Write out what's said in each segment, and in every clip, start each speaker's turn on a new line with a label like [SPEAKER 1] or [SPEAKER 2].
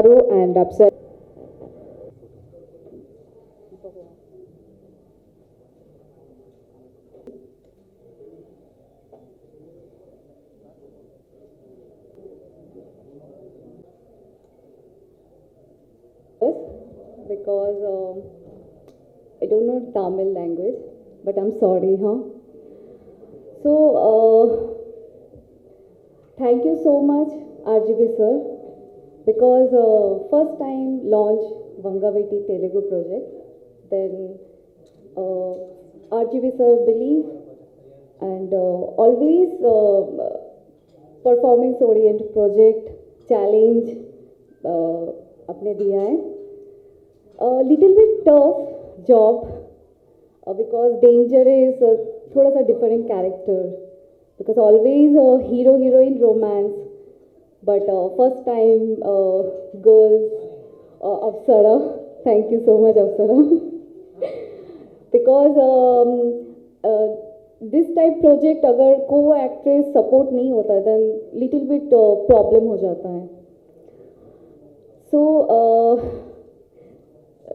[SPEAKER 1] Garu and Apsara. Because I don't know Tamil language, but I'm sorry, huh? So, thank you so much, RGB sir, because first time launch Vangaveti Telugu project, then RGB sir believe and always performance oriented project challenge अपने दिया है. Little bit tough job because Danger is थोड़ा सा different character because always hero heroine romance, but first time girls Apsara. Thank you so much Apsara. Because this type project अगर को actress support नहीं होता then little bit problem हो जाता है. So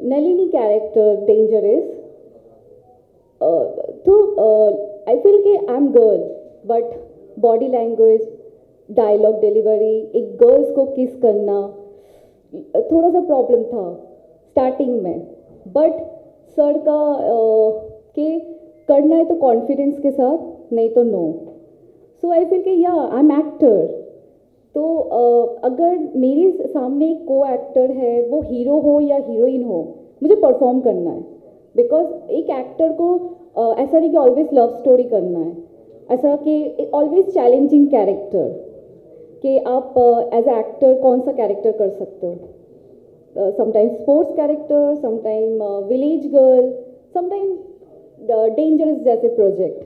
[SPEAKER 1] Nalini character Danger is तो I feel कि I'm girl but body language dialogue delivery एक girls को kiss करना थोड़ा सा problem था starting में, but सर का कि करना है तो confidence के साथ नहीं तो no. So I feel कि yeah I'm actor. तो अगर मेरे सामने को एक्टर है वो हीरो हो या हीरोइन हो मुझे परफॉर्म करना है बिकॉज एक एक्टर को ऐसा नहीं कि ऑलवेज लव स्टोरी करना है, ऐसा कि ऑलवेज चैलेंजिंग कैरेक्टर कि आप एज ए एक्टर कौन सा कैरेक्टर कर सकते हो. Sometime sports character, sometime village girl, sometime dangerous जैसे प्रोजेक्ट.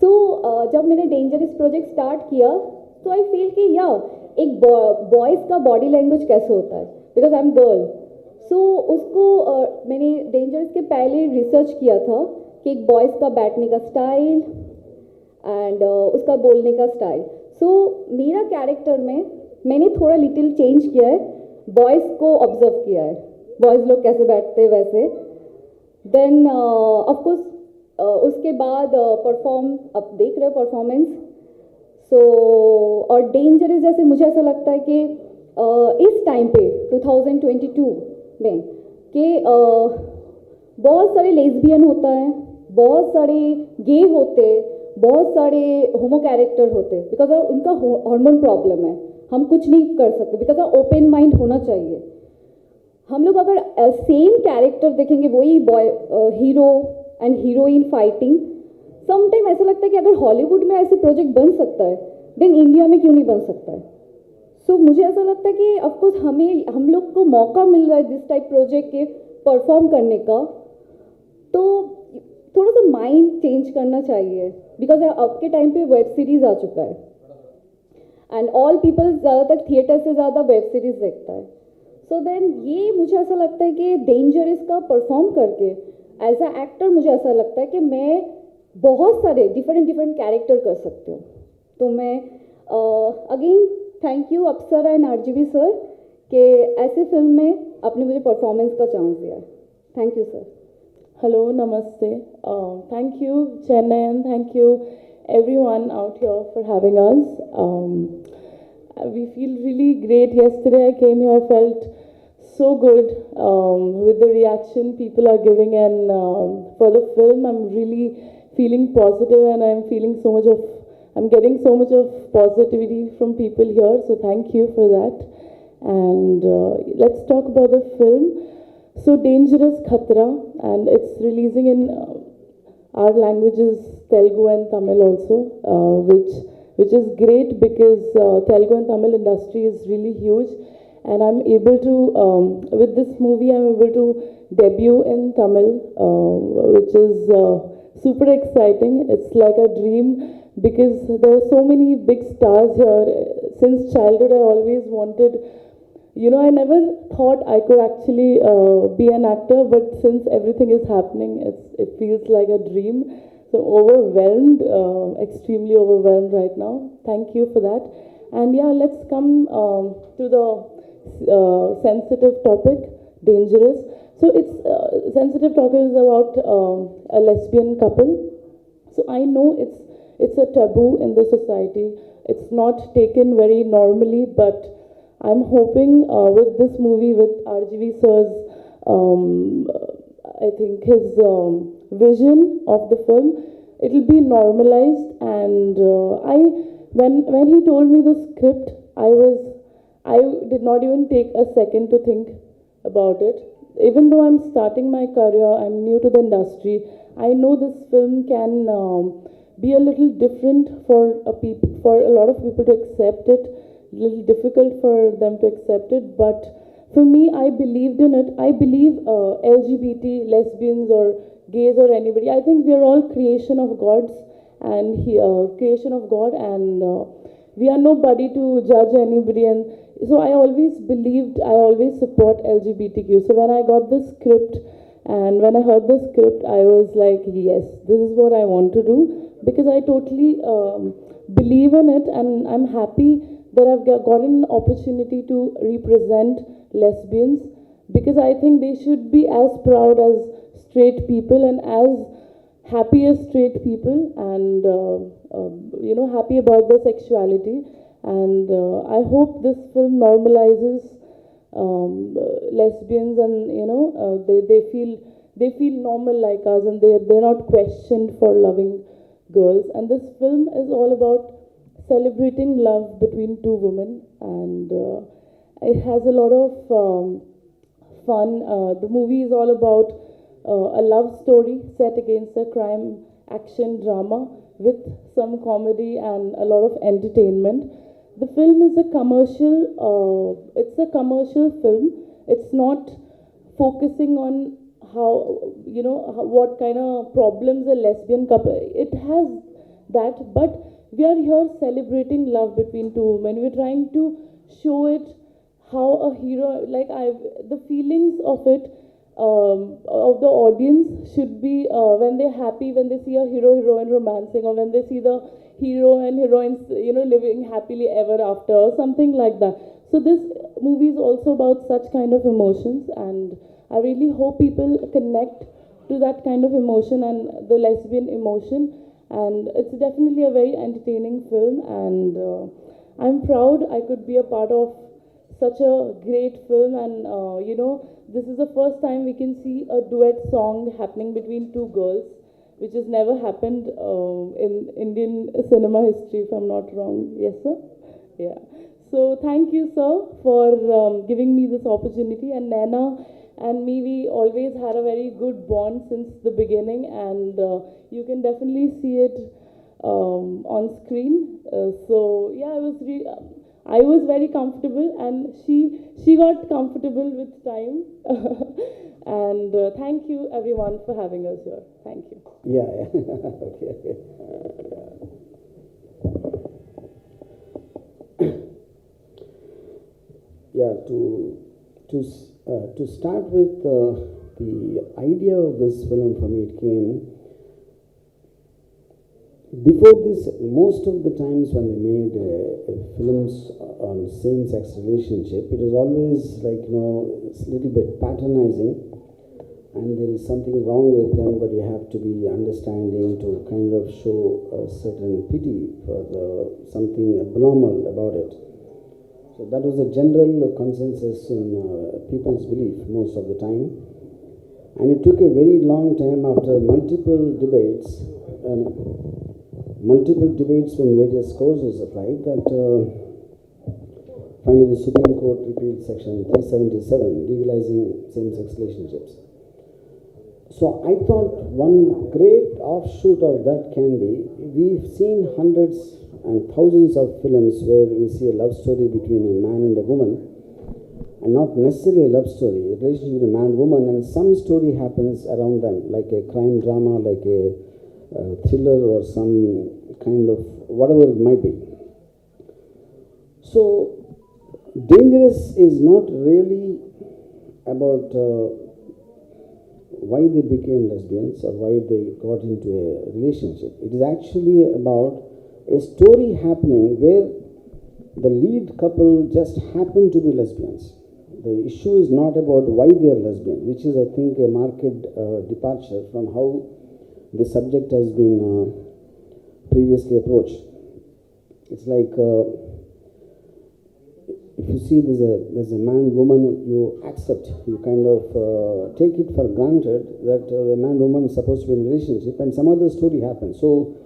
[SPEAKER 1] सो जब मैंने डेंजरस प्रोजेक्ट स्टार्ट किया तो आई फील कि या एक बॉयज़ का बॉडी लैंग्वेज कैसे होता है बिकॉज आई एम गर्ल. सो उसको मैंने डेंजरस के पहले रिसर्च किया था कि एक बॉयज़ का बैठने का स्टाइल एंड उसका बोलने का स्टाइल. सो मेरा कैरेक्टर में मैंने थोड़ा लिटिल चेंज किया है, बॉयज़ को ऑब्जर्व किया है, बॉयज़ लोग कैसे बैठते हैं वैसे. देन ऑफकोर्स उसके बाद परफॉर्म अब देख रहे हो परफॉर्मेंस. सो और डेंजरस जैसे मुझे ऐसा लगता है कि इस टाइम पे 2022 में कि बहुत सारे लेस्बियन होता है, बहुत सारे गे होते, बहुत सारे होमो कैरेक्टर होते बिकॉज उनका हार्मोन प्रॉब्लम है. हम कुछ नहीं कर सकते बिकॉज ओपन माइंड होना चाहिए. हम लोग अगर सेम कैरेक्टर देखेंगे वही boy hero and heroine fighting, sometime ऐसा लगता है कि अगर हॉलीवुड में ऐसे प्रोजेक्ट बन सकता है देन इंडिया में क्यों नहीं बन सकता है. सो मुझे ऐसा लगता है कि ऑफकोर्स हम लोग को मौका मिल रहा है दिस टाइप प्रोजेक्ट के परफॉर्म करने का, तो थोड़ा सा माइंड चेंज करना चाहिए बिकॉज अब के टाइम पे वेब सीरीज़ आ चुका है एंड ऑल पीपल ज़्यादातर थिएटर से ज़्यादा वेब सीरीज़ देखता है. सो देन ये मुझे ऐसा लगता है कि डेंजरस का परफॉर्म करके एज अ एक्टर मुझे ऐसा लगता है कि मैं बहुत सारे डिफरेंट कैरेक्टर कर सकती हूँ. तो मैं again thank you Apsara and RGB sir कि ऐसे फिल्म में आपने मुझे परफॉर्मेंस का चांस दिया. Thank you sir.
[SPEAKER 2] Hello, namaste. Thank you, Chennai, and thank you everyone out here for having us. We feel really great. Yesterday I came here, I felt so good with the reaction people are giving, and for the film, I'm really feeling positive, and I'm getting so much of positivity from people here. So thank you for that. And let's talk about the film. So Dangerous Khatra, and it's releasing in our languages Telugu and Tamil also, which is great because Telugu and Tamil industry is really huge, and I'm able to with this movie I'm able to debut in Tamil, which is super exciting. It's like a dream because there are so many big stars here. Since childhood I always wanted. I never thought I could actually be an actor, but since everything is happening, it feels like a dream. So overwhelmed, extremely overwhelmed right now. Thank you for that. And yeah, let's come to the sensitive topic, dangerous. So it's sensitive topic is about a lesbian couple. So I know it's a taboo in the society. It's not taken very normally, but I'm hoping with this movie, with RGV sir's, I think his vision of the film, it'll be normalized. And when he told me the script, I did not even take a second to think about it. Even though I'm starting my career, I'm new to the industry. I know this film can be a little different for a lot of people to accept it. A little difficult for them to accept it, but for me, I believed in it. I believe LGBT, lesbians, or gays, or anybody. I think we are all creation of God's and creation of God, and we are nobody to judge anybody. And so I always believed, I always support LGBTQ. So when I got the script and when I heard the script, I was like, yes, this is what I want to do, because I totally believe in it, and I'm happy that I've gotten an opportunity to represent lesbians, because I think they should be as proud as straight people and as happy as straight people, and happy about their sexuality. And I hope this film normalizes lesbians, and they feel normal like us, and they're not questioned for loving girls. And this film is all about celebrating love between two women, and it has a lot of fun. The movie is all about a love story set against a crime action drama with some comedy and a lot of entertainment. The film is a commercial. It's a commercial film. It's not focusing on what kind of problems a lesbian couple. It has that, but we are here celebrating love between two women. We're trying to show it how a hero, the feelings of it, of the audience should be when they're happy, when they see a hero heroine romancing, or when they see the hero and heroines living happily ever after, or something like that. So this movie is also about such kind of emotions, and I really hope people connect to that kind of emotion and the lesbian emotion. And it's definitely a very entertaining film, and I'm proud I could be a part of such a great film. And this is the first time we can see a duet song happening between two girls, which has never happened in Indian cinema history, if I'm not wrong. Yes, sir? Yeah. So thank you, sir, for giving me this opportunity. And Naina and me, we always had a very good bond since the beginning, and you can definitely see it on screen. So yeah, I was very comfortable, and she got comfortable with time. And thank you everyone for having us here. Thank you.
[SPEAKER 3] Yeah. Okay. Yeah. To start with, the idea of this film for me, it came before this. Most of the times when they made films on same-sex relationship, it was always like, it's a little bit patronizing, and there is something wrong with them, but you have to be understanding to kind of show a certain pity for something abnormal about it. So that was a general consensus in people's belief most of the time. And it took a very long time, after multiple debates from various courses of life, that finally the Supreme Court repealed Section 377, legalizing same-sex relationships. So I thought one great offshoot of that can be, we've seen hundreds and thousands of films where we see a love story between a man and a woman, and not necessarily a love story, a relationship between a man and woman, and some story happens around them, like a crime drama, like a thriller, or some kind of whatever it might be. So Dangerous is not really about why they became lesbians or why they got into a relationship. It is actually about a story happening where the lead couple just happen to be lesbians. The issue is not about why they are lesbian, which is, I think, a marked departure from how the subject has been previously approached. It's like if you see there's a man woman, you accept, you kind of take it for granted that the man woman is supposed to be in a relationship, and some other story happens. So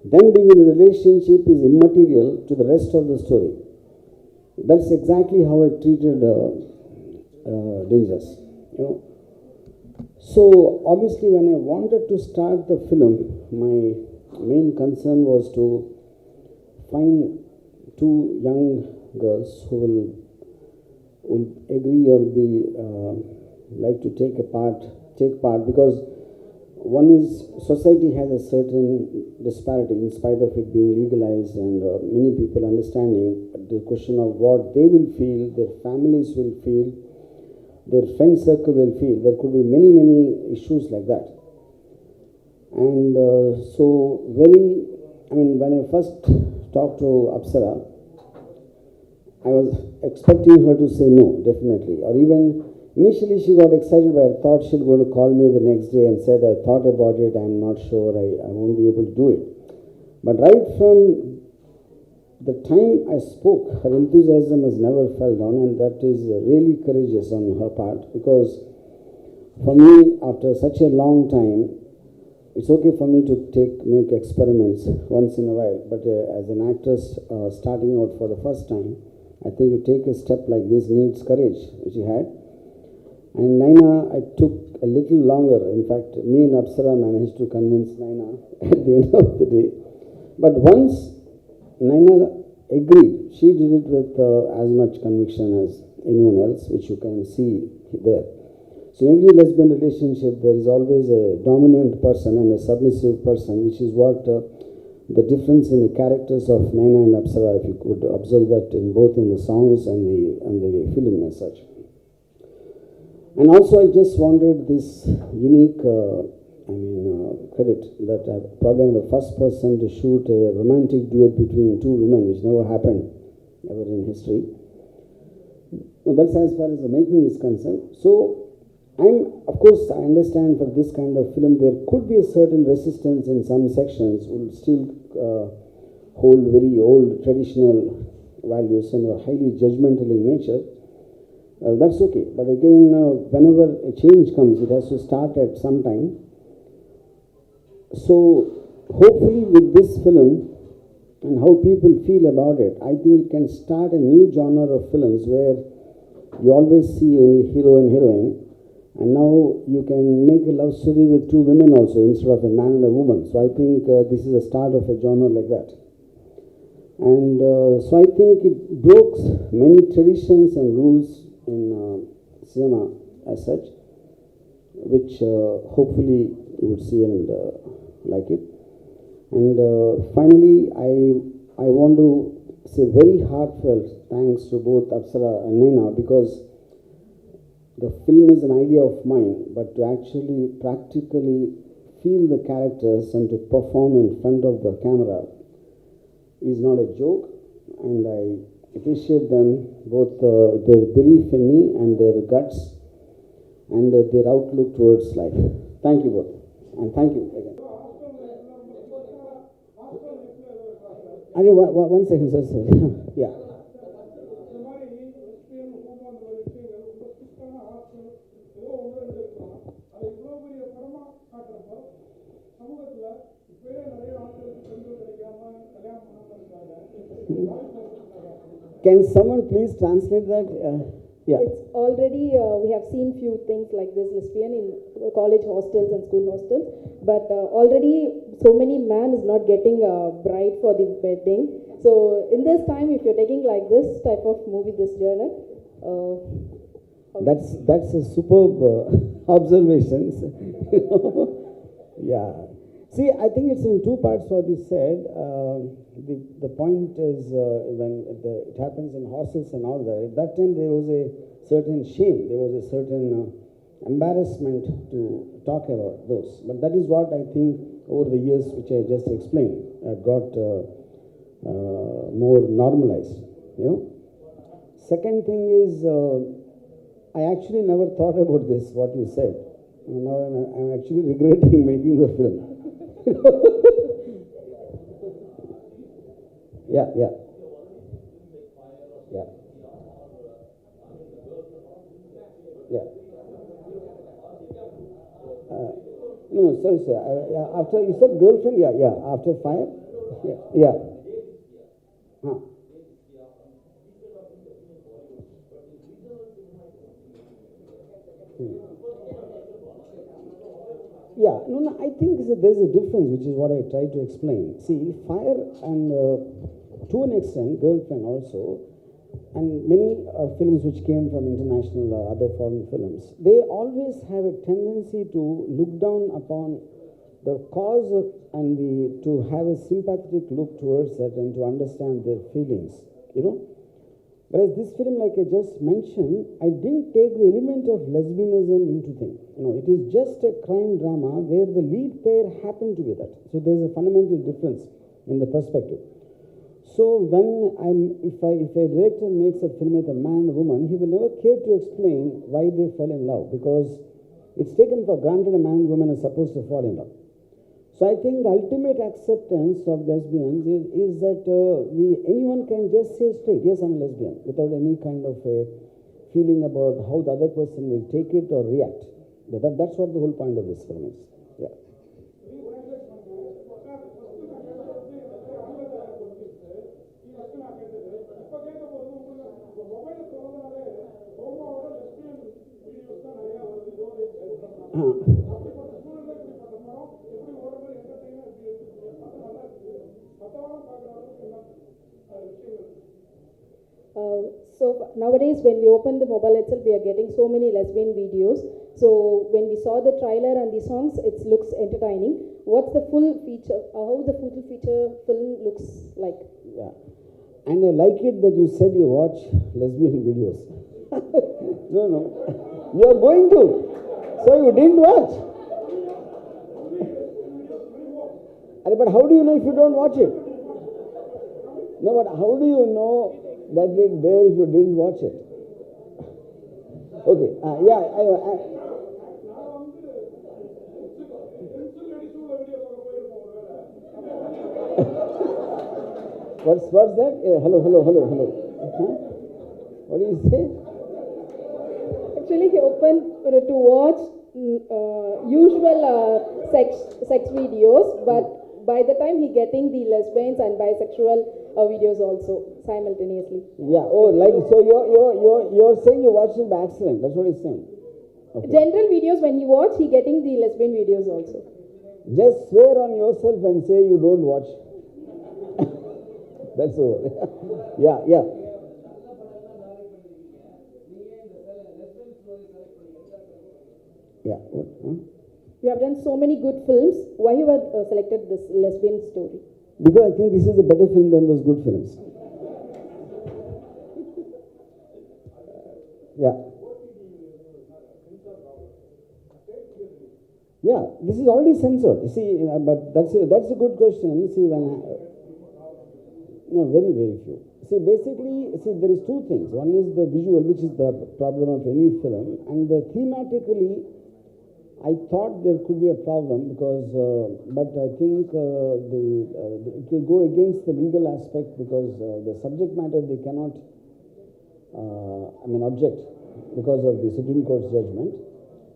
[SPEAKER 3] them being in a relationship is immaterial to the rest of the story. That's exactly how I treated Dangerous, you know. So obviously, when I wanted to start the film, my main concern was to find two young girls who will agree or be like to take part, because one is society has a certain disparity in spite of it being legalized and many people understanding the question of what they will feel, their families will feel, their friend circle will feel. There could be many issues like that. And when I first talked to Apsara, I was expecting her to say no, definitely. Or even initially she got excited, but I thought she was going to call me the next day and said, I thought about it, I'm not sure, I won't be able to do it. But right from the time I spoke, her enthusiasm has never fell down, and that is really courageous on her part, because for me, after such a long time, it's okay for me to make experiments once in a while, but as an actress starting out for the first time, I think to take a step like this needs courage, which she had. And Naina, I took a little longer. In fact, me and Apsara managed to convince Naina at the end of the day. But once Naina agreed, she did it with as much conviction as anyone else, which you can see there. So in every lesbian relationship, there is always a dominant person and a submissive person, which is what the difference in the characters of Naina and Apsara, if you could observe that in both in the songs and the film as such. And also, I just wanted this unique credit that I probably am the first person to shoot a romantic duet between two women, which never happened ever in history. Well, that's as far as the making is concerned. So, of course, I understand for this kind of film, there could be a certain resistance in some sections, will still hold very old traditional values and are highly judgmental in nature. That's okay. But again, whenever a change comes, it has to start at some time. So, hopefully with this film and how people feel about it, I think it can start a new genre of films where you always see only hero and heroine, and now you can make a love story with two women also instead of a man and a woman. So I think this is the start of a genre like that. And so I think it broke many traditions and rules in cinema as such, which hopefully you would see and like it. And finally, I want to say very heartfelt thanks to both Apsara and Naina, because the film is an idea of mine, but to actually practically feel the characters and to perform in front of the camera is not a joke, and I appreciate them, both their belief in me and their guts and their outlook towards life. Thank you both, and thank you again. One second, sir. Yeah. Can someone please translate that? Yeah.
[SPEAKER 1] It's already, we have seen few things like this lesbian in college hostels and school hostels, but already so many man is not getting a bride for the wedding. So in this time, if you're taking like this type of movie, this genre,
[SPEAKER 3] that's a superb observations. Yeah. See, I think it's in two parts what you said. The point is when it happens in hostels and all that, at that time there was a certain shame, there was a certain embarrassment to talk about those. But that is what I think over the years, which I just explained, got more normalized. you know. Second thing is, I actually never thought about this, what you said. Now I'm actually regretting making the film. Yeah, yeah. Yeah. Yeah. No, sorry, sir. After you said girlfriend, yeah, yeah. After fire, yeah, yeah. Huh. Yeah, no, I think there's a difference, which is what I try to explain. See, fire and to an extent, girlfriend also, and many films which came from international other foreign films, they always have a tendency to look down upon the cause and to have a sympathetic look towards it and to understand their feelings, you know. Whereas this film, like I just mentioned, I didn't take the element of lesbianism into thing. You know, it is just a crime drama where the lead pair happen to be that. So there's a fundamental difference in the perspective. So when if a director makes a film with a man and a woman, he will never care to explain why they fell in love, because it's taken for granted a man and woman are supposed to fall in love. So I think the ultimate acceptance of lesbians is that anyone can just say straight, yes, I'm a lesbian, without any kind of a feeling about how the other person will take it or react. That's what the whole point of this film is. Yeah.
[SPEAKER 1] So nowadays, when we open the mobile itself, we are getting so many lesbian videos. So when we saw the trailer and the songs, it looks entertaining. What's the full feature? How the full feature film looks like?
[SPEAKER 3] Yeah, and I like it that you said you watch lesbian videos. No, you are going to. So you didn't watch. But how do you know if you don't watch it? No, but how do you know that it's there if you didn't watch it? Okay, yeah, what's that? Hello. Huh? What do you say?
[SPEAKER 1] Actually, he opened to watch usual sex videos, but by the time he getting the lesbians and bisexual videos also simultaneously.
[SPEAKER 3] Yeah. Oh, like so you're saying you watched it by accident. That's what he's saying. Okay.
[SPEAKER 1] General videos when he watch, he getting the lesbian videos also.
[SPEAKER 3] Just swear on yourself and say you don't watch. That's all. Yeah. Yeah. What? Huh?
[SPEAKER 1] You have done so many good films. Why you have selected this lesbian story?
[SPEAKER 3] Because I think this is a better film than those good films. Yeah. Yeah, this is already censored. You see, but that's a good question. See, no, very few. See, basically, there is two things. One is the visual, which is the problem of any film, and thematically, I thought there could be a problem because, but I think it will go against the legal aspect because the subject matter they cannot, object because of the Supreme Court's judgment.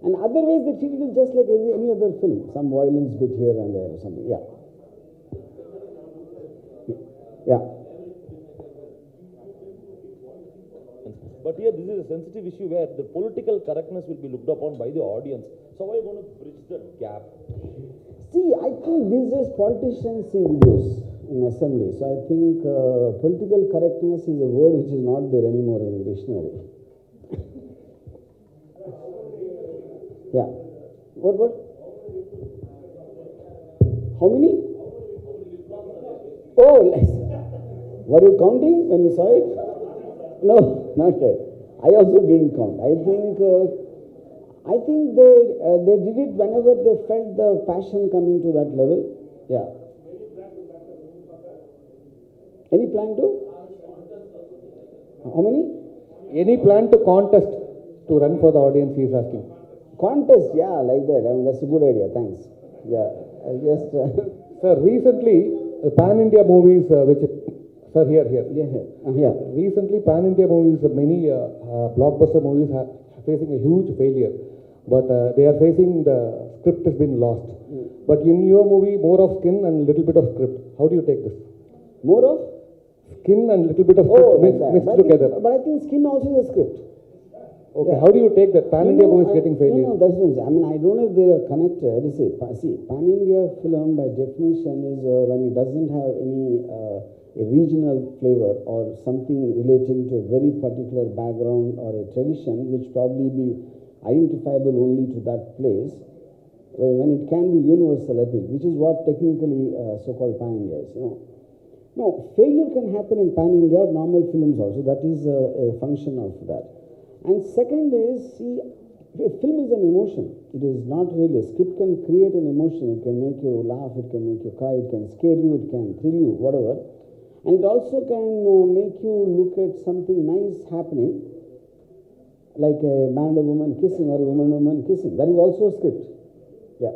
[SPEAKER 3] And otherwise, they treat it just like any other film, some violence bit here and there or something. Yeah. Yeah.
[SPEAKER 4] But here, this is a sensitive issue where the political correctness will be looked upon by the audience. So, how are you going to bridge that gap?
[SPEAKER 3] See, I think these days politicians see videos in assembly. So, I think political correctness is a word which is not there anymore in the dictionary. Yeah. What? How many? Oh, were you counting when you saw it? No, not yet. I also didn't count. I think they did it whenever they felt the passion coming to that level. Yeah. Any plan to? How many?
[SPEAKER 5] Any plan to contest to run for the audience, he is asking.
[SPEAKER 3] Contest, yeah, like that. I mean, that's a good idea. Thanks. Yeah, I just.
[SPEAKER 5] Sir, recently, pan-India movies, sir, here.
[SPEAKER 3] Yeah.
[SPEAKER 5] Recently, pan-India movies, many blockbuster movies are facing a huge failure. But they are facing the script has been lost. But in your movie, more of skin and little bit of script. How do you take this?
[SPEAKER 3] More of?
[SPEAKER 5] Skin and little bit of script mixed together.
[SPEAKER 3] But I think skin also is a script.
[SPEAKER 5] Okay, how do you take that? Pan-India movie is getting failure.
[SPEAKER 3] No, that's what I'm saying. I mean, I don't know if they are connected. See, pan-India film by definition is when it doesn't have any a regional flavor or something relating to a very particular background or a tradition, which probably be identifiable only to that place, when it can be universal appeal, which is what technically so-called pan-India is. No, failure can happen in pan-India normal films also. That is a function of that. And second is, see, a film is an emotion. It is not really. A script can create an emotion. It can make you laugh, it can make you cry, it can scare you, it can thrill you, whatever. And it also can make you look at something nice happening, like a man and a woman kissing or a woman and a woman kissing. That is also a script. Yeah.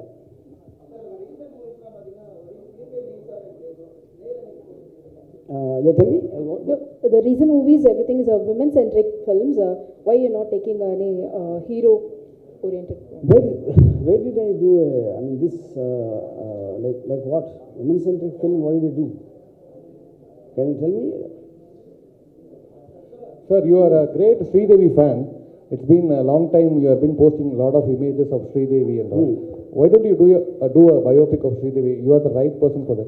[SPEAKER 3] Yeah, tell me.
[SPEAKER 1] No, the reason movies, everything is a women-centric films. Why you're not taking any hero-oriented?
[SPEAKER 3] Where did I do this like what women-centric film? What did I do? Can you tell me?
[SPEAKER 5] Sir, you are a great Sridevi fan. It's been a long time. You have been posting a lot of images of Sridevi and all. Why don't you do a biopic of Sridevi? You are the right person for that.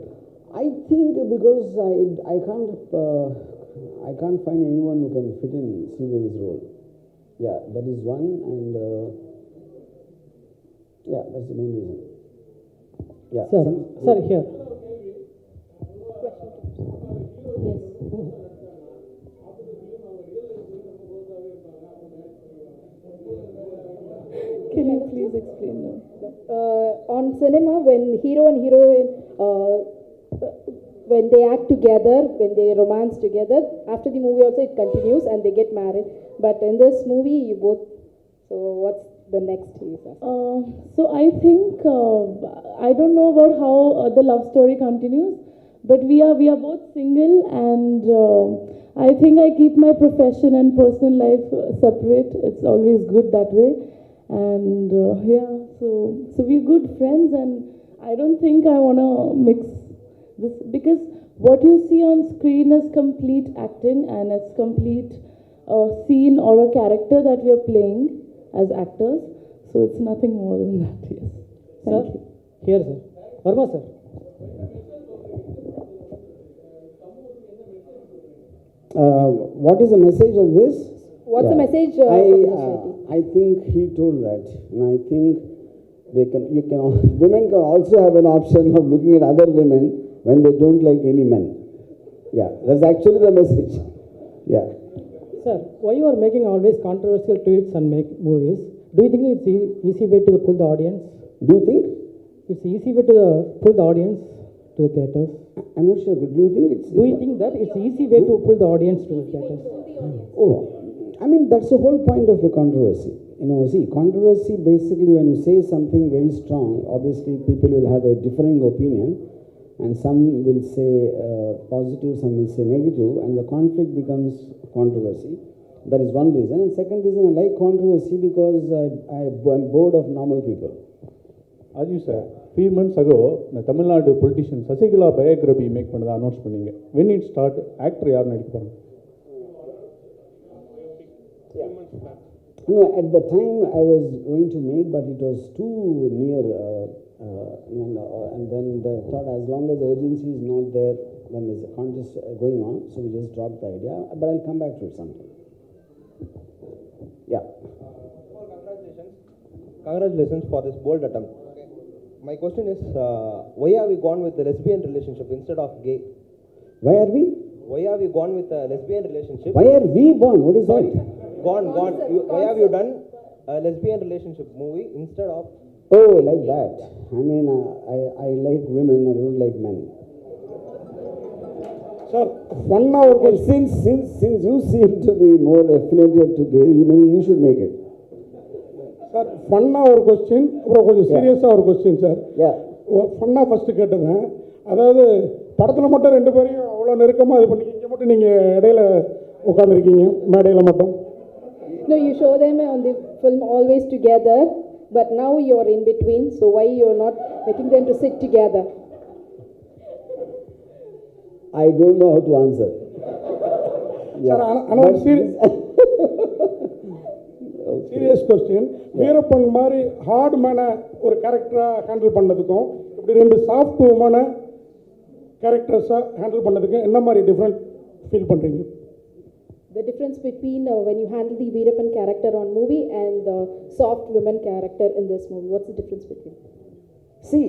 [SPEAKER 3] I think because I can't find anyone who can fit in Sridevi's role. Yeah, that is one, and yeah, that's the main reason. Yeah.
[SPEAKER 6] Sir, here.
[SPEAKER 2] Can you please explain now?
[SPEAKER 1] On cinema, when hero and heroine, when they act together, when they romance together, after the movie also it continues and they get married. But in this movie, you both. So what's the next piece?
[SPEAKER 2] So I think I don't know about how the love story continues, but we are both single, and I think I keep my profession and personal life separate. It's always good that way, and so we're good friends, and I don't think I wanna mix this, because what you see on screen is complete acting, and it's complete scene or a character that we are playing as actors. So it's nothing more than that. Yes. Thank you.
[SPEAKER 6] Here, sir. Varma, sir.
[SPEAKER 3] What is the message of this?
[SPEAKER 1] What's the message?
[SPEAKER 3] I think he told that, and I think women can also have an option of looking at other women when they don't like any men. Yeah, that's actually the message. Yeah.
[SPEAKER 6] Sir, why you are making always controversial tweets and make movies? Do you think it's easy way to pull the audience?
[SPEAKER 3] Do you think?
[SPEAKER 6] It's easy way to pull the audience to the theaters.
[SPEAKER 3] I'm not sure. Do you think it's?
[SPEAKER 6] Do you think that it's easy way to pull the audience to the theaters?
[SPEAKER 3] Oh, I mean that's the whole point of a controversy. See, controversy basically when you say something very strong, obviously people will have a differing opinion, and some will say positive, some will say negative, and the conflict becomes controversy. That is one reason. And second reason, I like controversy because I'm bored of normal people.
[SPEAKER 7] Ajit sir, few months ago, the Tamil Nadu politician Sasigala biography make பண்ணத announce பண்ணீங்க. When it start, actor யார் நடிக்க போறாங்க?
[SPEAKER 3] No, at the time I was going to make, but it was too near, and then the thought, as long as the urgency is not there when there's a contest going on, so we just dropped the idea. But I'll come back to it sometime. Yeah.
[SPEAKER 8] Congratulations for this bold attempt. My question is, why have we gone with the lesbian relationship instead of gay?
[SPEAKER 3] Why are we?
[SPEAKER 8] Why have you gone with a lesbian relationship?
[SPEAKER 3] Why are we born? What is
[SPEAKER 8] Sorry.
[SPEAKER 3] that?
[SPEAKER 8] Gone. Why have you done a lesbian relationship movie instead of?
[SPEAKER 3] Oh, like that. I mean, I like women, I don't like men.
[SPEAKER 9] Sir, 1 hour
[SPEAKER 3] And since you seem to be more affiliated to gay, maybe you should make it.
[SPEAKER 9] Sir, 1 hour question, அப்புறம் கொஞ்சம் சீரியஸாக ஒரு question sir. ஃபன்னாக first கேட்டுங்க. அதாவது படத்தில் மட்டும் 2 பேரையும் அவ்வளோ நெருக்கமாக இது பண்ணி இங்கே மட்டும் நீங்கள் இடையில உட்காந்துருக்கீங்க மேடையில் மட்டும்.
[SPEAKER 2] No, you show them on the film always together, but now you're in between, so why you're not making them to sit together?
[SPEAKER 3] I don't know how to answer.
[SPEAKER 9] Sir, another serious question. Veerappan மாதிரி heart மேனை ஒரு கேரக்டராக handle பண்ணதுக்கும் இப்படி 2 soft உமனை கேரக்டர்ஸாக handle பண்ணதுக்கும் என்ன மாதிரி different feel பண்ணுறீங்க?
[SPEAKER 2] The difference between when you handle the Veerappan character on movie and the soft woman character in this movie, what's the difference between?
[SPEAKER 3] See,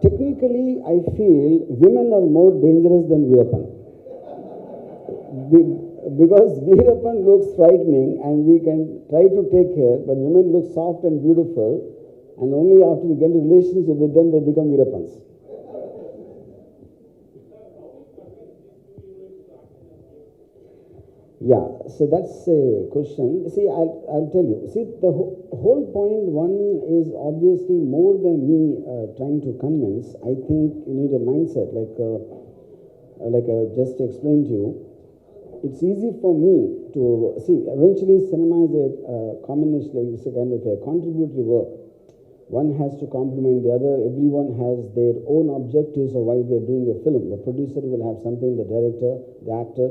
[SPEAKER 3] technically, I feel women are more dangerous than Veerappan. Because Veerappan looks frightening and we can try to take care, but women look soft and beautiful, and only after we get a relationship with them, they become Veerappans. Yeah, so that's a question. See, I'll tell you. See, the whole point one is obviously more than me trying to convince. I think you need a mindset, like I just explained to you. It's easy for me to see. Eventually, cinema is a combination. Like it's a kind of a contributory work. One has to complement the other. Everyone has their own objectives of why they're doing a film. The producer will have something, the director, the actor,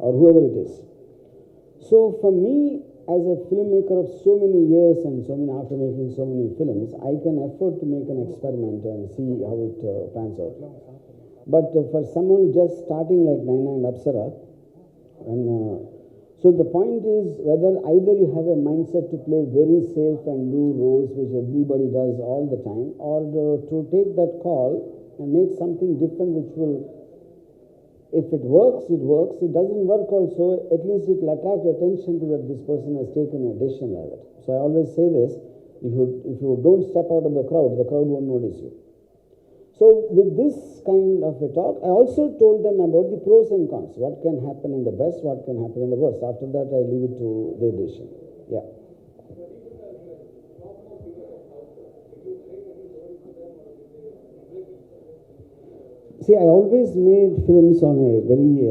[SPEAKER 3] or whoever it is. So for me, as a filmmaker of so many years and after making so many films, I can afford to make an experiment and see how it pans out. But for someone just starting like Naina and Apsara, so the point is whether either you have a mindset to play very safe and do roles which everybody does all the time, or to take that call and make something different which will, if it works, it works. It doesn't work also, at least it will attract attention to that this person has taken a decision like that. So I always say this, if you don't step out of the crowd won't notice you. So with this kind of a talk, I also told them about the pros and cons. What can happen in the best, what can happen in the worst. After that, I leave it to their decision. Yeah. See, I always made films on a very,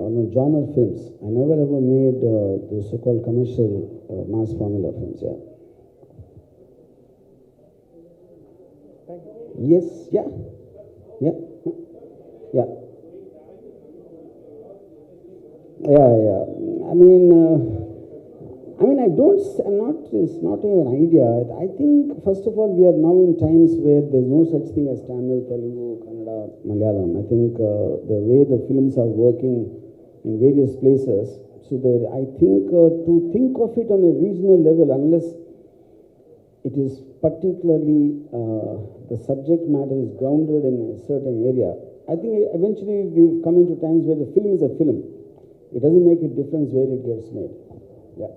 [SPEAKER 3] on a genre films. I never ever made the so-called commercial mass formula films, yeah.
[SPEAKER 9] Thank you.
[SPEAKER 3] Yes, yeah. Yeah. Yeah. Yeah. I mean, it's not an idea. I think, first of all, we are now in times where there's no such thing as Tamil, Telugu, Kannada, Malayalam. I think the way the films are working in various places, so I think to think of it on a regional level, unless it is particularly the subject matter is grounded in a certain area, I think eventually we've come into times where the film is a film. It doesn't make a difference where it gets made. Yeah.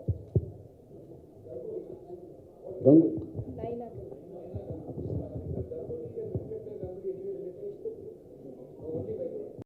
[SPEAKER 3] Don't.
[SPEAKER 2] Naina.